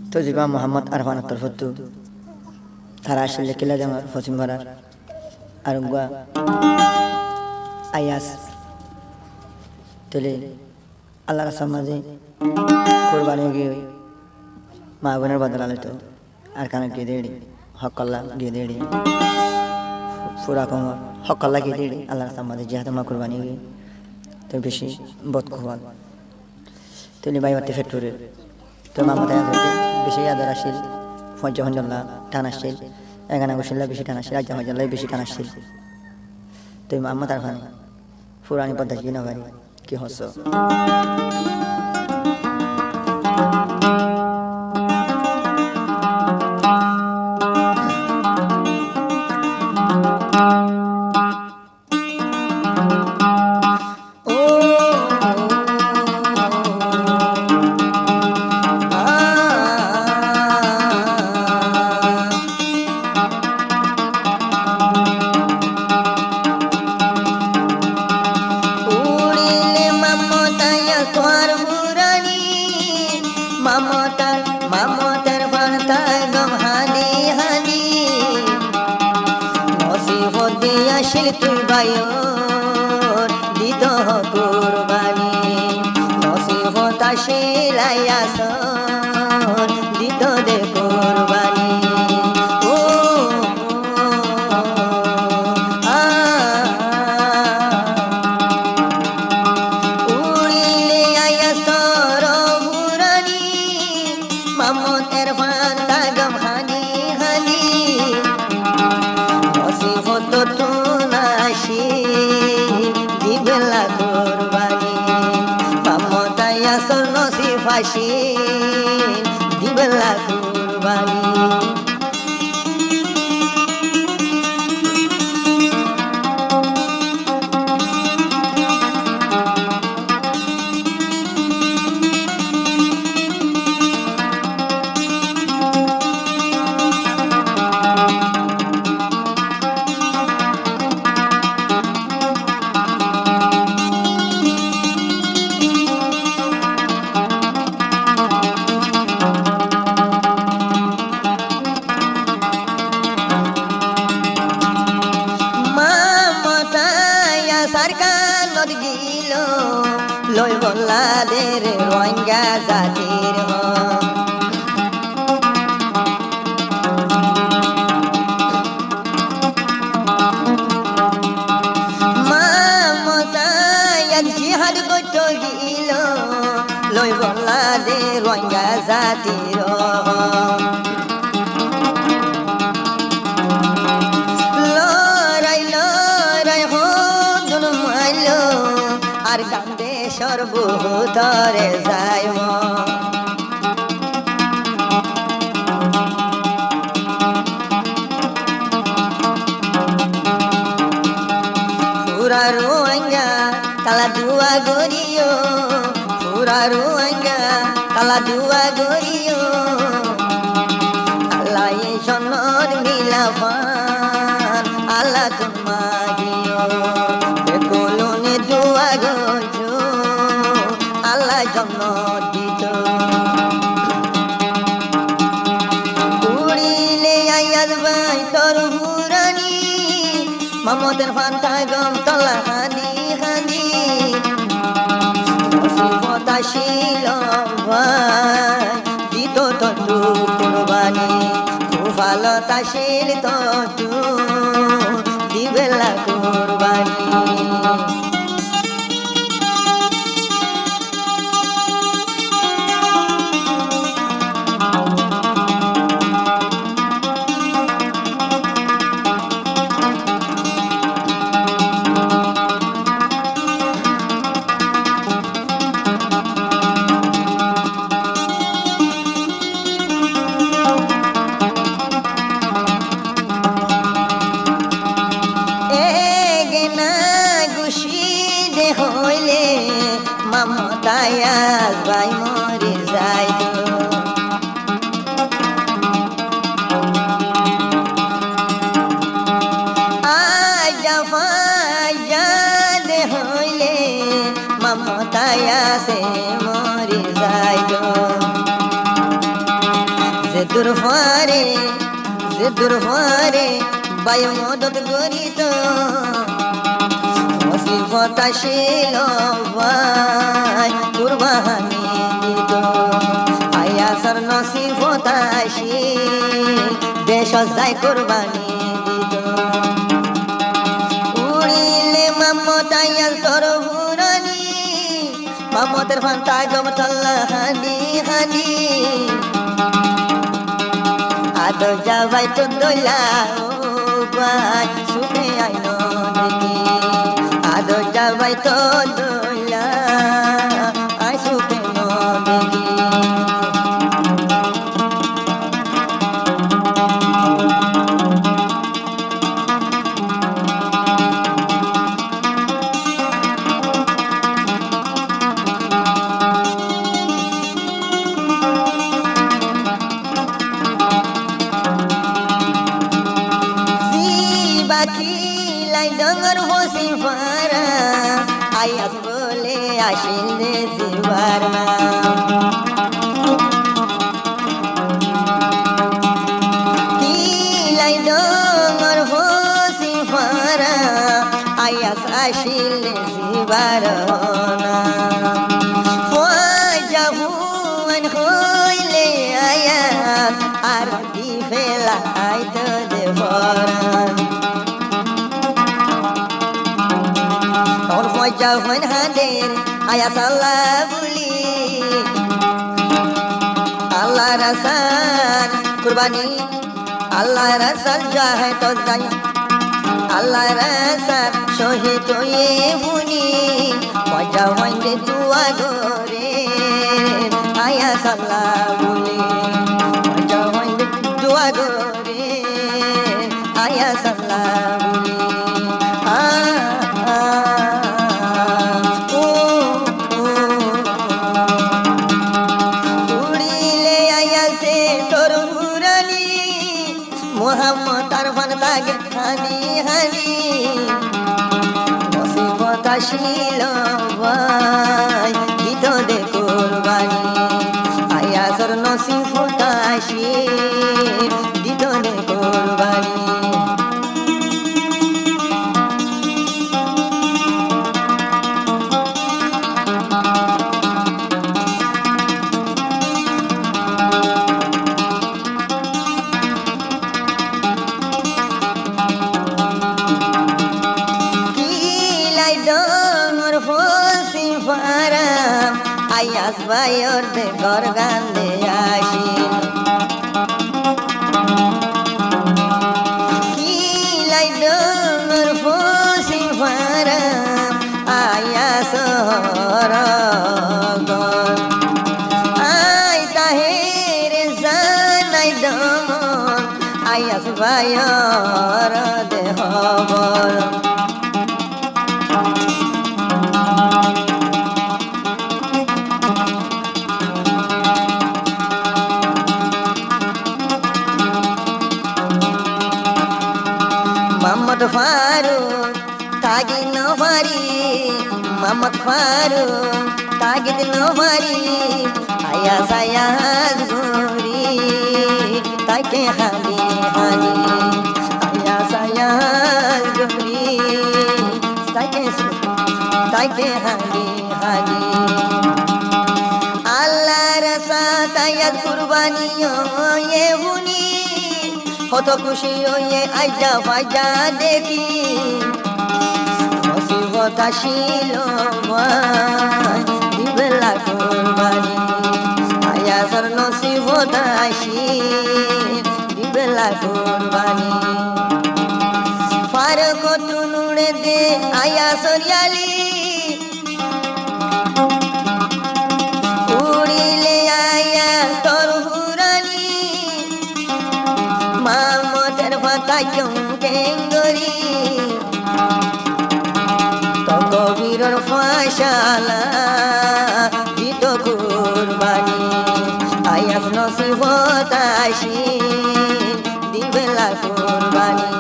তো জিবা মোহাম্মদ আরফান তরফতু তারা আসলে কিলা জামার পশ্চিম ভাড়ার আর আয়াস তেলে আল্লাহর সমাজে কোরবানি গিয়ে মা বোনের বদলালে তো আর কানে গিয়ে দেড়ি হকল্লা গিয়ে দেড়ি পুরা কমর হকল্লা গিয়ে দেড়ি আল্লাহর সমাজে যেহেতু মা কোরবানি গিয়ে তো বেশি বোধ খোয়াল তেলি বাইবাতে ফ্যাক্টরির তো মামাতে বেশি আদর আসছিল পঞ্চভঞ্জল্লা টান আসছিল এগানা গোসিল্লা বেশি টান আসছিল রাজ্যা হজল্লাই বেশি টান আসছিল তো মাম্মা তার ফানি পুরানি পদ্ধতি কিনা পারি কি হস মামতার বার্তায় গম হানি হানি নসিহত দিয়াছিল তুই বায়র দিত কুরবানি নসিহত আসিল আয়াসর দিত দে কুরবানি মামতের ফান্তা গম হানি হানি নসিহত তুনাশি দিবেলা কুরবানি মামতায়া সর নসিফাশি দিবেলা কুরবানি সরকার গিল লই বল্লাদের রোহিঙ্গা জাতির জিহাদ করত গিল লই বল্লাদের রোহিঙ্গা জাতির আর কান্দে সর্বতরে যায় পুরা রোহিঙ্গা কালা দুয়া গরিও পুরা রোহিঙ্গা কালা দুয়া গরিও আল্লাহ এই সন্ন্যর মিলাফান আল্লাহ তোমাগিও কলনে দুয়া গো আল্লাহ জন্ম দিত উড়িলে আয়াজ ভাই তোর হুরানি মামতের ফান্তা গম তলা হানি হানি নসিহত আসিল ভাই দিত তু কুরবানি কুফালত আসিল তু দিবেলা কুরবানি খুশি যে দূর ফারে বাই মদত করিত মুসিবত আসিল ভাই কুরবানি দিত আয়াসর নসিবত আসি দেশ যায় কুরবানি দিত উড়িলে মামত আয়াল তোর হুরানি মামতের ফান্তা গমতল্লা হানি হানি আদর যাবাই তো দোলা ও ভাই শুনে আইনো দেখি আদর যাবাই তো দোলা আই শুনে দেখি ডঙ্গর বসি পারা আয়াস বলে আসিলে জিবার কিলাই ডঙ্গর বসি পারা আয়াস আসিলে জিবার যাহুন হইলে আয়াস আর দি ফেলা আইতো দেবরান যখন হাদের আয়াস আল্লাহ বলি আল্লাহ রাসান কুরবানি আল্লাহ রাসান যাহে তো যাই আল্লাহ রাসান শহীদ হয়ে বুনি মজা হইলে দুয়া গরে আয়াস আল্লাহ বলি মজা হইলে দুয়া গরে আয়াস আল্লাহ বলি মোহাম্মদ আরফান তাগে হানি হানি মুসিবত আসিল ভাই দিত দে কুরবানি আয়াসর নসিবত আসি দিত দে কুরবানি আয়াস ভাইয়ের দে ঘর গান্ধে আসি কিলাই ডোর ফসি ভারা আয়াস আই তাহের জানাই দমন আয়াস ভাইয়ের দে খবর মোহাম্মদ ফারুক তাগিদ নভারি মোহাম্মদ ফারুক তাগিদ নভারি আয়াস আয়াস গোরি তাকে হানি হানি আয়াস আয়াস গোরি তাকে হানি হানি আল্লাহর সাথে আয়াস কুরবানি এ বুনি কত খুশি হয়ে আইজা ফাইজা দেখি মুসিবত আসিল ভাই দিবেলা কুরবানি আয়াসর নসিবত আসি দিবেলা কুরবানি ফারুক তুনুড়ে দে আয়াসর ইয়ালি উড়িলে আয়া তোর হুরানি মামতের ভাতা কেঙ্গরি তো কবিরর ফয়সালা দিত কুরবানি আয়াস নসিবত আসি দিবেলা কুরবানি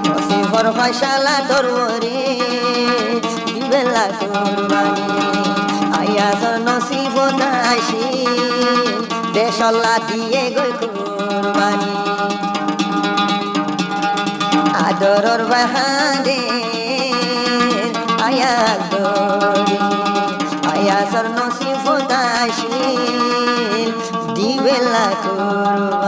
নসিবর ফয়সালা তোরে দিবেলা কুরবানি আয়াস নসিবত আসি দেশলা দিয়ে গই কুরবানি আদরর বাহারে আয়া দরি আয়া সর নসিব দাসী দিবেলা কুরবানি